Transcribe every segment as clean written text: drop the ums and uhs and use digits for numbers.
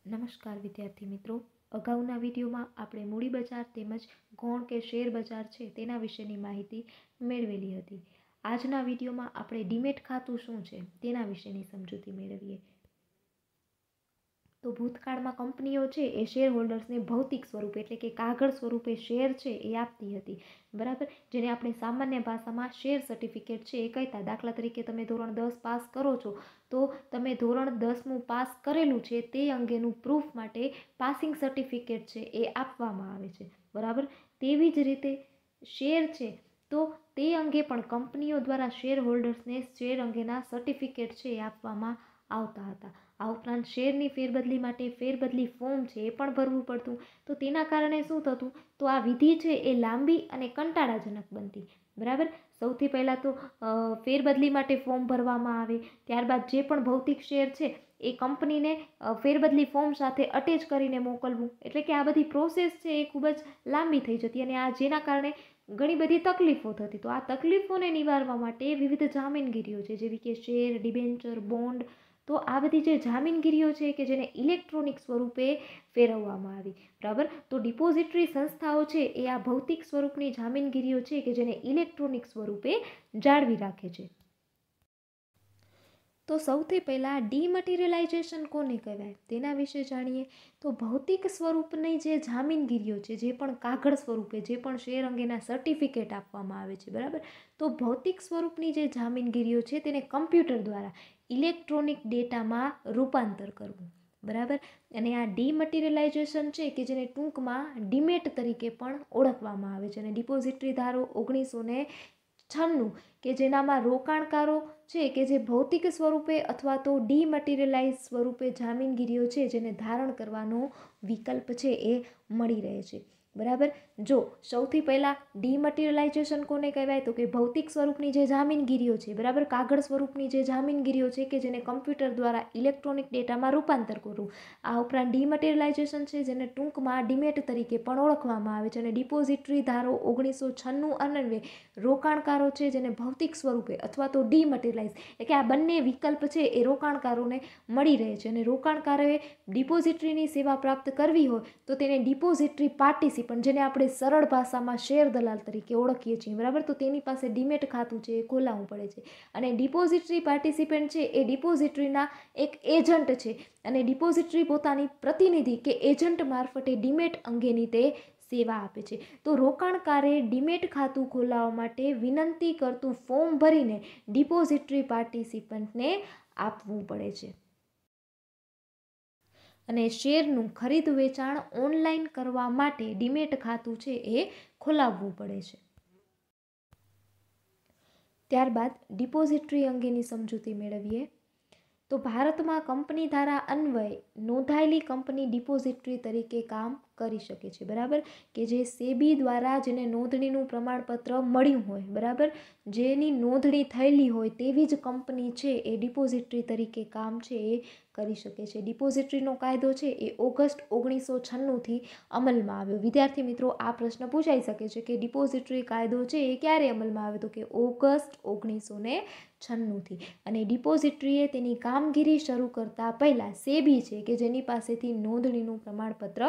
નમસ્કાર વિદ્યાર્થી મિત્રો, અગાઉના વિડીયોમાં આપણે મૂડી બજાર તેમજ ગૌણ કે શેર બજાર છે તેના વિશેની માહિતી મેળવેલી હતી. આજના વિડીયોમાં આપણે ડીમેટ ખાતું શું છે તેના વિશેની સમજૂતી મેળવીએ. તો ભૂતકાળમાં કંપનીઓ છે એ શેર હોલ્ડર્સને ભૌતિક સ્વરૂપે એટલે કે કાગળ સ્વરૂપે શેર છે એ આપતી હતી, બરાબર, જેને આપણે સામાન્ય ભાષામાં શેર સર્ટિફિકેટ છે એ કહેતા. દાખલા તરીકે તમે ધોરણ 10 પાસ કરો છો તો તમે ધોરણ 10મું પાસ કરેલું છે તે અંગેનું પ્રૂફ માટે પાસિંગ સર્ટિફિકેટ છે એ આપવામાં આવે છે, બરાબર. તેવી જ રીતે શેર છે તો તે અંગે પણ કંપનીઓ દ્વારા શેર હોલ્ડર્સને શેર અંગેના સર્ટિફિકેટ છે એ આપવામાં આવતા હતા. આ ઉપરાંત શેરની ફેરબદલી માટે ફેરબદલી ફોર્મ છે એ પણ ભરવું પડતું. તો તેના કારણે શું થતું, તો આ વિધિ છે એ લાંબી અને કંટાળાજનક બનતી, બરાબર. સૌથી પહેલાં તો ફેરબદલી માટે ફોર્મ ભરવામાં આવે, ત્યારબાદ જે પણ ભૌતિક શેર છે એ કંપનીને ફેરબદલી ફોર્મ સાથે અટેચ કરીને મોકલવું. એટલે કે આ બધી પ્રોસેસ છે એ ખૂબ જ લાંબી થઈ જતી અને આ જેના કારણે ઘણી બધી તકલીફો થતી. તો આ તકલીફોને નિવારવા માટે વિવિધ જામીનગીરીઓ છે, જેવી કે શેર, ડિબેન્ચર, બોન્ડ. તો આ બધી જે જામીનગીરીઓ છે કે જેને ઇલેક્ટ્રોનિક સ્વરૂપે ફેરવવામાં આવી, બરાબર. તો ડિપોઝિટરી સંસ્થાઓ છે એ આ ભૌતિક સ્વરૂપની જામીનગીરીઓ છે કે જેને ઇલેક્ટ્રોનિક સ્વરૂપે જાળવી રાખે છે. તો સૌથી પહેલાં ડીમટીરિયલાઇઝેશન કોને કહેવાય તેના વિશે જાણીએ. તો ભૌતિક સ્વરૂપની જે જામીનગીરીઓ છે, જે પણ કાગળ સ્વરૂપે જે પણ શેર અંગેના સર્ટિફિકેટ આપવામાં આવે છે, બરાબર. તો ભૌતિક સ્વરૂપની જે જામીનગીરીઓ છે તેને કમ્પ્યુટર દ્વારા ઇલેક્ટ્રોનિક ડેટામાં રૂપાંતર કરવું, બરાબર. અને આ ડીમટીરિયલાઇઝેશન છે કે જેને ટૂંકમાં ડીમેટ તરીકે પણ ઓળખવામાં આવે છે. અને ડિપોઝિટરી ધારો 1996 કે જેનામાં રોકાણકારો છે કે જે ભૌતિક સ્વરૂપે અથવા તો ડીમટીરિયલાઇઝ સ્વરૂપે જામીનગીરીઓ છે જેને ધારણ કરવાનો વિકલ્પ છે એ મળી રહે છે, બરાબર. જો સૌથી પહેલાં ડીમટીરિયલાઇઝેશન કોને કહેવાય, તો કે ભૌતિક સ્વરૂપની જે જામીનગીરીઓ છે, બરાબર, કાગળ સ્વરૂપની જે જામીનગીરીઓ છે કે જેને કમ્પ્યુટર દ્વારા ઇલેક્ટ્રોનિક ડેટામાં રૂપાંતર કરવું. આ ઉપરાંત ડીમટીરિયલાઇઝેશન છે જેને ટૂંકમાં ડીમેટ તરીકે પણ ઓળખવામાં આવે છે. અને ડિપોઝિટરી ધારો 1996 અન્વયે રોકાણકારો છે જેને ભૌતિક સ્વરૂપે અથવા તો ડીમટીરિયલાઇઝ એટલે કે આ બંને વિકલ્પ છે એ રોકાણકારોને મળી રહે છે. અને રોકાણકારોએ ડિપોઝિટરીની સેવા પ્રાપ્ત કરવી હોય તો તેને ડિપોઝિટરી પાર્ટિસિપન્ટ, જેને આપણે સરળ ભાષામાં શેર દલાલ તરીકે ઓળખીએ છીએ, બરાબર, તો તેની પાસે ડીમેટ ખાતું છે એ ખોલાવવું પડે છે. અને ડિપોઝિટરી પાર્ટિસિપન્ટ છે એ ડિપોઝિટરીના એક એજન્ટ છે અને ડિપોઝિટરી પોતાની પ્રતિનિધિ કે એજન્ટ મારફતે ડીમેટ અંગેની તે સેવા આપે છે. તો રોકાણકારે ડીમેટ ખાતું ખોલાવવા માટે વિનંતી કરતું ફોર્મ ભરીને ડિપોઝિટરી પાર્ટિસિપન્ટને આપવું પડે છે. અને શેરનું ખરીદ વેચાણ ઓનલાઈન કરવા માટે ડીમેટ ખાતું છે એ ખોલાવવું પડે છે. ત્યારબાદ ડિપોઝિટરી અંગેની સમજૂતી મેળવીએ. તો ભારતમાં કંપની ધારા અન્વયે નોંધાયેલી કંપની ડિપોઝિટરી તરીકે કામ કરી શકે છે, બરાબર. કે જે સેબી દ્વારા જેને નોંધણીનું પ્રમાણપત્ર મળ્યું હોય, બરાબર, જેની નોંધણી થયેલી હોય તેવી જ કંપની છે એ ડિપોઝિટરી તરીકે કામ છે એ કરી શકે છે. ડિપોઝિટરીનો કાયદો છે એ ઓગસ્ટ 1996થી અમલમાં આવ્યો. વિદ્યાર્થી મિત્રો, આ પ્રશ્ન પૂછાઈ શકે છે કે ડિપોઝિટરી કાયદો છે એ ક્યારે અમલમાં આવ્યો, તો કે ઓગસ્ટ 1996થી. અને ડિપોઝિટરીએ તેની કામગીરી શરૂ કરતાં પહેલાં સેબી છે કે જેની પાસેથી નોંધણીનું પ્રમાણપત્ર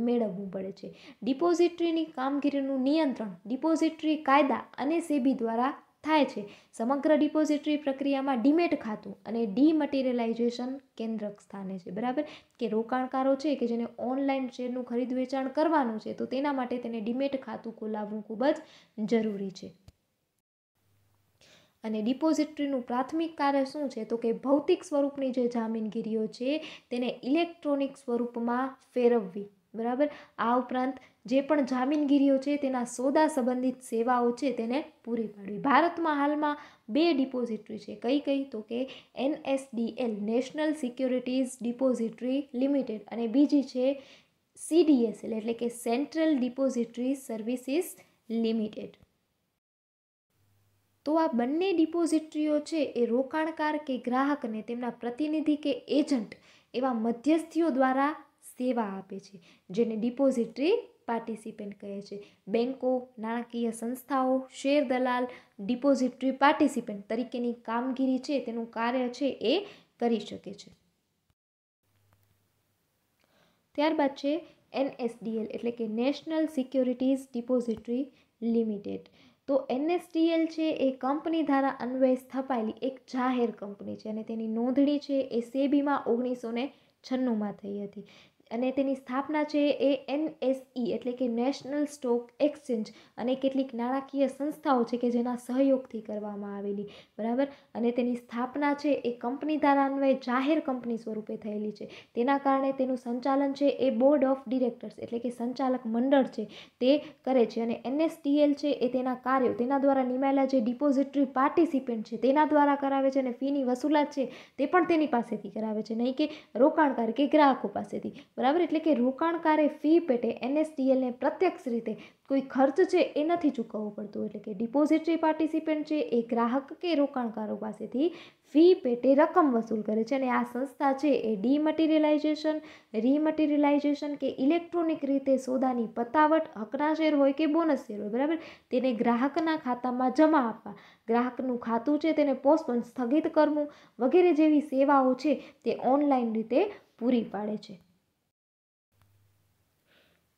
મેળવવું પડે છે. ડિપોઝિટરીની કામગીરીનું નિયંત્રણ ડિપોઝિટરી કાયદા અને સેબી દ્વારા થાય છે. સમગ્ર ડિપોઝિટરી પ્રક્રિયામાં ડીમેટ ખાતું અને ડીમટીરિયલાઇઝેશન કેન્દ્રક સ્થાને છે, બરાબર. કે રોકાણકારો છે કે જેને ઓનલાઈન શેરનું ખરીદ વેચાણ કરવાનું છે તો તેના માટે તેને ડીમેટ ખાતું ખોલાવવું ખૂબ જ જરૂરી છે. અને ડિપોઝિટરીનું પ્રાથમિક કાર્ય શું છે, તો કે ભૌતિક સ્વરૂપની જે જામીનગીરીઓ છે તેને ઇલેક્ટ્રોનિક સ્વરૂપમાં ફેરવવી, બરાબર. આ ઉપરાંત જે પણ જામીનગીરીઓ છે તેના સોદા સંબંધિત સેવાઓ છે તેને પૂરી પાડવી. ભારતમાં હાલમાં 2 ડિપોઝિટરી છે. કઈ કઈ, તો કે NSDL national securities depository limited અને બીજી છે CDSL એટલે કે સેન્ટ્રલ ડિપોઝિટરી સર્વિસીસ લિમિટેડ. તો આ બંને ડિપોઝિટરીઓ છે એ રોકાણકાર કે ગ્રાહકને તેમના પ્રતિનિધિ કે એજન્ટ એવા મધ્યસ્થીઓ દ્વારા સેવા આપે છે, જેને ડિપોઝિટરી પાર્ટિસિપન્ટ કહે છે. બેન્કો, નાણાકીય સંસ્થાઓ, શેર દલાલ ડિપોઝિટરી પાર્ટિસિપન્ટ તરીકેની કામગીરી છે તેનું કાર્ય છે એ કરી શકે છે. ત્યારબાદ છે NSDL એટલે કે નેશનલ સિક્યોરિટીઝ ડિપોઝિટરી લિમિટેડ. તો NSDL છે એ કંપની દ્વારા અન્વયે સ્થપાયેલી એક જાહેર કંપની છે અને તેની નોંધણી છે એ સેબીમાં 1996માં થઈ હતી અને તેની સ્થાપના છે એ NSE એટલે કે નેશનલ સ્ટોક એક્સચેન્જ અને કેટલીક નાણાકીય સંસ્થાઓ છે કે જેના સહયોગથી કરવામાં આવેલી, બરાબર. અને તેની સ્થાપના છે એ કંપની દ્વારા અન્વયે જાહેર કંપની સ્વરૂપે થયેલી છે. તેના કારણે તેનું સંચાલન છે એ બોર્ડ ઓફ ડિરેક્ટર્સ એટલે કે સંચાલક મંડળ છે તે કરે છે અને NSDL છે એ તેના કાર્યો તેના દ્વારા નિમાયેલા જે ડિપોઝિટરી પાર્ટિસિપન્ટ છે તેના દ્વારા કરાવે છે અને ફીની વસૂલાત છે તે પણ તેની પાસેથી કરાવે છે, નહીં કે રોકાણકાર કે ગ્રાહકો પાસેથી, બરાબર. એટલે કે રોકાણકારે ફી પેટે NSDLને પ્રત્યક્ષ રીતે કોઈ ખર્ચ છે એ નથી ચૂકવવો પડતો. એટલે કે ડિપોઝિટરી પાર્ટિસિપન્ટ છે એ ગ્રાહક કે રોકાણકારો પાસેથી ફી પેટે રકમ વસૂલ કરે છે અને આ સંસ્થા છે એ ડીમટીરિયલાઇઝેશન, રીમટીરિયલાઇઝેશન કે ઇલેક્ટ્રોનિક રીતે સોદાની પતાવટ, હકના શેર હોય કે બોનસ શેર હોય, બરાબર, તેને ગ્રાહકના ખાતામાં જમા આપવા, ગ્રાહકનું ખાતું છે તેને પોસ્ટપોન સ્થગિત કરવું વગેરે જેવી સેવાઓ છે તે ઓનલાઈન રીતે પૂરી પાડે છે.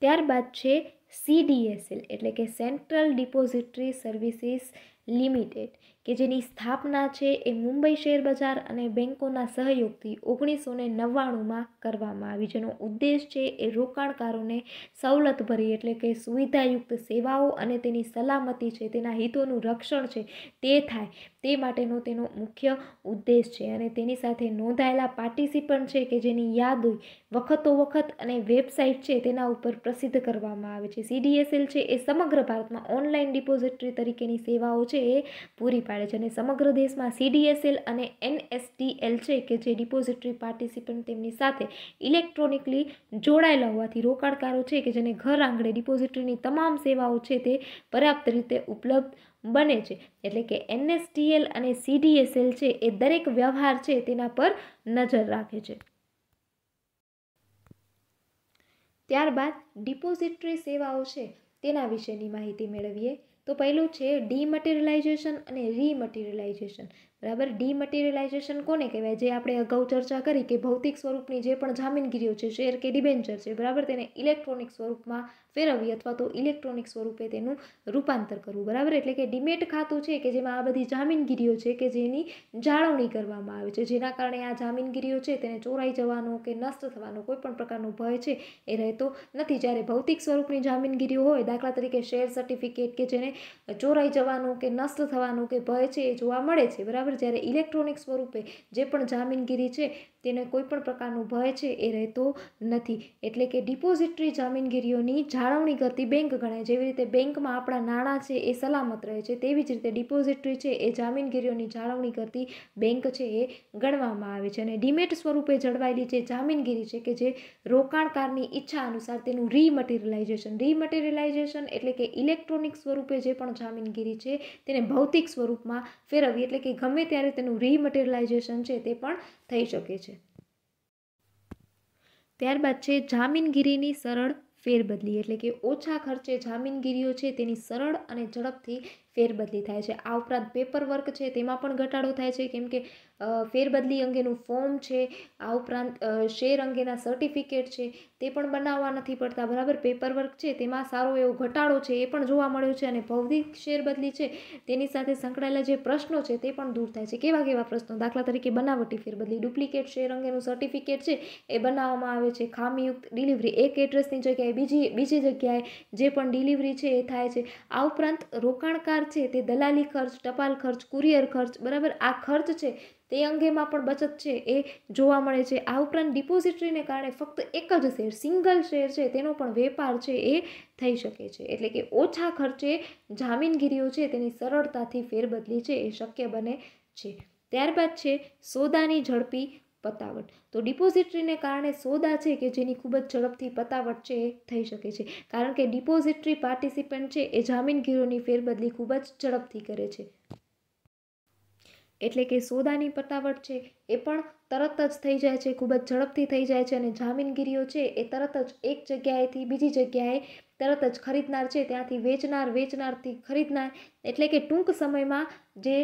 ત્યારબાદ છે CDSL એટલે કે સેન્ટ્રલ ડિપોઝિટરી સર્વિસીસ લિમિટેડ કે જેની સ્થાપના છે એ મુંબઈ શેર બજાર અને બેન્કોના સહયોગથી 1999માં કરવામાં આવી, જેનો ઉદ્દેશ છે એ રોકાણકારોને સવલતભરી એટલે કે સુવિધાયુક્ત સેવાઓ અને તેની સલામતી છે તેના હિતોનું રક્ષણ છે તે થાય તે માટેનો તેનો મુખ્ય ઉદ્દેશ છે. અને તેની સાથે નોંધાયેલા પાર્ટિસિપન્ટ છે કે જેની યાદ વખતો વખત અને વેબસાઇટ છે તેના ઉપર પ્રસિદ્ધ કરવામાં આવે છે. CDSL છે એ સમગ્ર ભારતમાં ઓનલાઈન ડિપોઝિટરી તરીકેની સેવાઓ છે એ પૂરી પાડે છે અને સમગ્ર દેશમાં CDSL અને NSDL છે કે જે ડિપોઝિટરી પાર્ટિસિપન્ટ તેમની સાથે ઇલેક્ટ્રોનિકલી જોડાયેલા હોવાથી રોકાણકારો છે કે જેને ઘર આંગણે ડિપોઝિટરીની તમામ સેવાઓ છે તે પર્યાપ્ત રીતે ઉપલબ્ધ બને છે. એટલે કે NSDL અને CDSL છે એ દરેક વ્યવહાર છે તેના પર નજર રાખે છે. ત્યારબાદ ડિપોઝિટરી સેવાઓ છે તેના વિશેની માહિતી મેળવીએ. તો પહેલું છે ડીમટીરિયલાઇઝેશન અને રીમટીરિયલાઇઝેશન, બરાબર. ડીમટીરિયલાઇઝેશન કોને કહેવાય? જે આપણે અગાઉ ચર્ચા કરી કે ભૌતિક સ્વરૂપની જે પણ જામીનગીરીઓ છે, શેર કે ડિબેન્ચર છે, બરાબર, તેને ઇલેક્ટ્રોનિક સ્વરૂપમાં ફેરવવી અથવા તો ઇલેક્ટ્રોનિક સ્વરૂપે તેનું રૂપાંતર કરવું, બરાબર. એટલે કે ડીમેટ ખાતું છે કે જેમાં આ બધી જામીનગીરીઓ છે કે જેની જાળવણી કરવામાં આવે છે, જેના કારણે આ જામીનગીરીઓ છે તેને ચોરાઈ જવાનો કે નષ્ટ થવાનો કોઈ પણ પ્રકારનો ભય છે એ રહેતો નથી. જ્યારે ભૌતિક સ્વરૂપની જામીનગીરીઓ હોય, દાખલા તરીકે શેર સર્ટિફિકેટ કે જેને ચોરાઈ જવાનું કે નષ્ટ થવાનું કે ભય છે એ જોવા મળે છે, બરાબર. જ્યારે ઇલેક્ટ્રોનિક સ્વરૂપે જે પણ જામીનગીરી છે તેને કોઈ પણ પ્રકારનો ભય છે એ રહેતો નથી. એટલે કે ડિપોઝિટરી જામીનગીરીઓની જાળવણી કરતી બેંક ગણાય. જેવી રીતે બેંકમાં આપણા નાણાં છે એ સલામત રહે છે, તેવી જ રીતે ડિપોઝિટરી છે એ જામીનગીરીઓની જાળવણી કરતી બેંક છે એ ગણવામાં આવે છે. અને ડીમેટ સ્વરૂપે જળવાયેલી જે જામીનગીરી છે કે જે રોકાણકારની ઈચ્છા અનુસાર તેનું રીમટીરિયલાઇઝેશન એટલે કે ઇલેક્ટ્રોનિક સ્વરૂપે જે પણ જામીનગીરી છે તેને ભૌતિક સ્વરૂપમાં ફેરવવી એટલે કે ગમે ત્યારે તેનું રીમટીરિયલાઇઝેશન છે તે પણ થઈ શકે છે. ત્યારબાદ છે જામીનગીરીની સરળ ફેરબદલી એટલે કે ઓછા ખર્ચે જામીનગીરીઓ છે તેની સરળ અને ઝડપથી ફેરબદલી થાય છે. આ ઉપરાંત પેપર વર્ક છે તેમાં પણ ઘટાડો થાય છે, કેમ કે ફેરબદલી અંગેનું ફોર્મ છે, આ ઉપરાંત શેર અંગેના સર્ટિફિકેટ છે તે પણ બનાવવા નથી પડતા, બરાબર. પેપર વર્ક છે તેમાં સારો એવો ઘટાડો છે એ પણ જોવા મળ્યો છે. અને ભૌતિક શેરબદલી છે તેની સાથે સંકળાયેલા જે પ્રશ્નો છે તે પણ દૂર થાય છે. કેવા કેવા પ્રશ્નો? દાખલા તરીકે બનાવટી ફેરબદલી, ડુપ્લિકેટ શેર અંગેનું સર્ટિફિકેટ છે એ બનાવવામાં આવે છે, ખામીયુક્ત ડિલિવરી, એક એડ્રેસની જગ્યાએ બીજી જગ્યાએ જે પણ ડિલિવરી છે એ થાય છે. આ ઉપરાંત રોકાણકાર છે તે દલાલી ખર્ચ, ટપાલ ખર્ચ, કુરિયર ખર્ચ, બરાબર, આ ખર્ચ છે તે અંગેમાં પણ બચત છે એ જોવા મળે છે. આ ઉપરાંત ડિપોઝિટરીને કારણે ફક્ત એક જ શેર, સિંગલ શેર છે તેનો પણ વેપાર છે એ થઈ શકે છે. એટલે કે ઓછા ખર્ચે જામીનગીરીઓ છે તેની સરળતાથી ફેરબદલી છે એ શક્ય બને છે. ત્યારબાદ છે સોદાની ઝડપી પતાવટ. તો ડિપોઝિટરીને કારણે સોદા છે કે જેની ખૂબ જ ઝડપથી પતાવટ છે એ થઈ શકે છે, કારણ કે ડિપોઝિટરી પાર્ટિસિપન્ટ છે એ જામીનગીરીઓની ફેરબદલી ખૂબ જ ઝડપથી કરે છે. એટલે કે સોદાની પતાવટ છે એ પણ તરત જ થઈ જાય છે, ખૂબ જ ઝડપથી થઈ જાય છે. અને જામીનગીરીઓ છે એ તરત જ એક જગ્યાએથી બીજી જગ્યાએ તરત જ ખરીદનાર છે ત્યાંથી વેચનારથી ખરીદનાર એટલે કે ટૂંક સમયમાં જે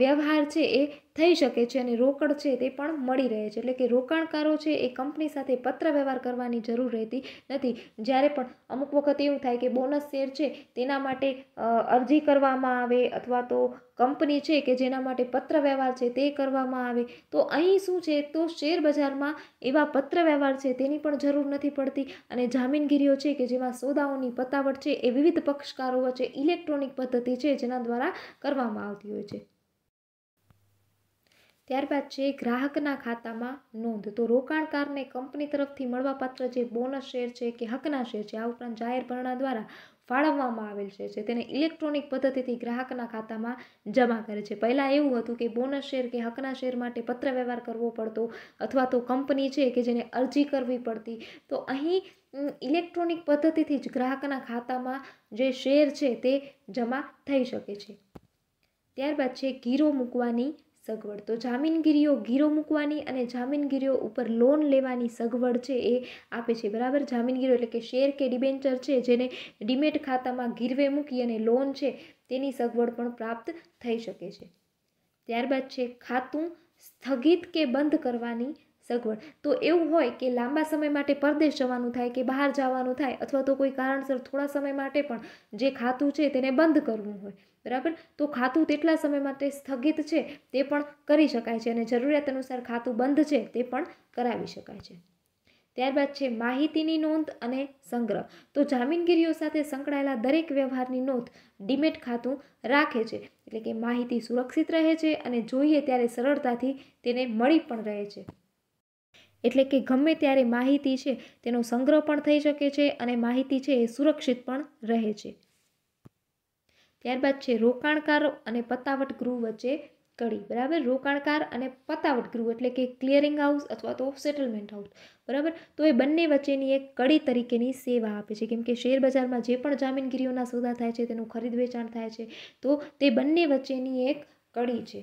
વ્યવહાર છે એ થઈ શકે છે અને રોકડ છે તે પણ મળી રહે છે. એટલે કે રોકાણકારો છે એ કંપની સાથે પત્ર વ્યવહાર કરવાની જરૂર રહેતી નથી. જ્યારે પણ અમુક વખત એવું થાય કે બોનસ શેર છે તેના માટે અરજી કરવામાં આવે અથવા તો કંપની છે કે જેના માટે પત્ર વ્યવહાર છે તે કરવામાં આવે, તો અહીં શું છે તો શેર બજારમાં એવા પત્ર વ્યવહાર છે તેની પણ જરૂર નથી પડતી અને જામીનગીરીઓ છે કે જેમાં સોદાઓની પતાવટ છે એ વિવિધ પક્ષકારો વચ્ચે ઇલેક્ટ્રોનિક પદ્ધતિ છે જેના દ્વારા કરવામાં આવતી હોય છે. ત્યારબાદ છે ગ્રાહકના ખાતામાં નોંધ. તો રોકાણકારને કંપની તરફથી મળવાપાત્ર જે બોનસ શેર છે કે હકના શેર છે, આ ઉપરાંત જાહેર ભરણા દ્વારા ફાળવવામાં આવેલ શેર છે તેને ઇલેક્ટ્રોનિક પદ્ધતિથી ગ્રાહકના ખાતામાં જમા કરે છે. પહેલાં એવું હતું કે બોનસ શેર કે હકના શેર માટે પત્ર વ્યવહાર કરવો પડતો અથવા તો કંપની છે કે જેને અરજી કરવી પડતી. તો અહીં ઇલેક્ટ્રોનિક પદ્ધતિથી જ ગ્રાહકના ખાતામાં જે શેર છે તે જમા થઈ શકે છે. ત્યારબાદ છે ગીરો મૂકવાની સગવડ. તો જામીનગીરીઓ ગીરો મૂકવાની અને જામીનગીરીઓ ઉપર લોન લેવાની સગવડ છે એ આપે છે. બરાબર, જામીનગીરીઓ એટલે કે શેર કે ડિબેન્ચર છે જેને ડીમેટ ખાતામાં ગીરવે મૂકી અને લોન છે તેની સગવડ પણ પ્રાપ્ત થઈ શકે છે. ત્યારબાદ છે ખાતું સ્થગિત કે બંધ કરવાની સગવડ. તો એવું હોય કે લાંબા સમય માટે પરદેશ જવાનું થાય કે બહાર જવાનું થાય અથવા તો કોઈ કારણસર થોડા સમય માટે પણ જે ખાતું છે તેને બંધ કરવું હોય, બરાબર, તો ખાતું તેટલા સમય માટે સ્થગિત છે તે પણ કરી શકાય છે અને જરૂરિયાત અનુસાર ખાતું બંધ છે તે પણ કરાવી શકાય છે. ત્યારબાદ છે માહિતીની નોંધ અને સંગ્રહ. તો જામીનગીરીઓ સાથે સંકળાયેલા દરેક વ્યવહારની નોંધ ડીમેટ ખાતું રાખે છે. એટલે કે માહિતી સુરક્ષિત રહે છે અને જોઈએ ત્યારે સરળતાથી તેને મળી પણ રહે છે. એટલે કે ગમે ત્યારે માહિતી છે તેનો સંગ્રહ પણ થઈ શકે છે અને માહિતી છે એ સુરક્ષિત પણ રહે છે. ત્યારબાદ છે રોકાણકાર અને પતાવટ ગૃહ વચ્ચે કડી. બરાબર, રોકાણકાર અને પતાવટ ગૃહ એટલે કે ક્લિયરિંગ હાઉસ અથવા તો સેટલમેન્ટ હાઉસ. બરાબર, તો એ બંને વચ્ચેની એક કડી તરીકેની સેવા આપે છે. કેમ કે શેર બજારમાં જે પણ જામીનગીરીઓના સોદા થાય છે તેનું ખરીદ વેચાણ થાય છે, તો તે બંને વચ્ચેની એક કડી છે.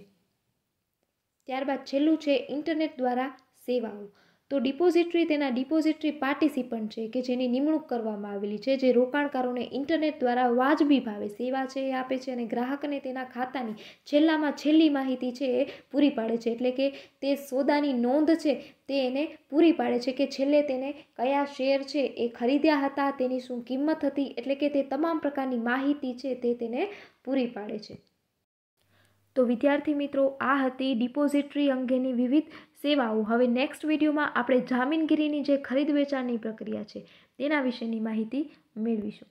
ત્યારબાદ છેલ્લું છે ઇન્ટરનેટ દ્વારા સેવાઓ. તો ડિપોઝિટરી તેના ડિપોઝિટરી પાર્ટિસિપન્ટ છે કે જેની નિમણૂક કરવામાં આવેલી છે, જે રોકાણકારોને ઇન્ટરનેટ દ્વારા વાજબી ભાવે સેવા છે એ આપે છે અને ગ્રાહકને તેના ખાતાની છેલ્લામાં છેલ્લી માહિતી છે એ પૂરી પાડે છે. એટલે કે તે સોદાની નોંધ છે તે એને પૂરી પાડે છે કે છેલ્લે તેને કયા શેર છે એ ખરીદ્યા હતા, તેની શું કિંમત હતી, એટલે કે તે તમામ પ્રકારની માહિતી છે તે તેને પૂરી પાડે છે. તો વિદ્યાર્થી મિત્રો, આ હતી ડિપોઝિટરી અંગેની વિવિધ સેવાઓ. હવે નેક્સ્ટ વિડીયોમાં આપણે જામીનગીરીની જે ખરીદ વેચાણની પ્રક્રિયા છે તેના વિશેની માહિતી મેળવીશું.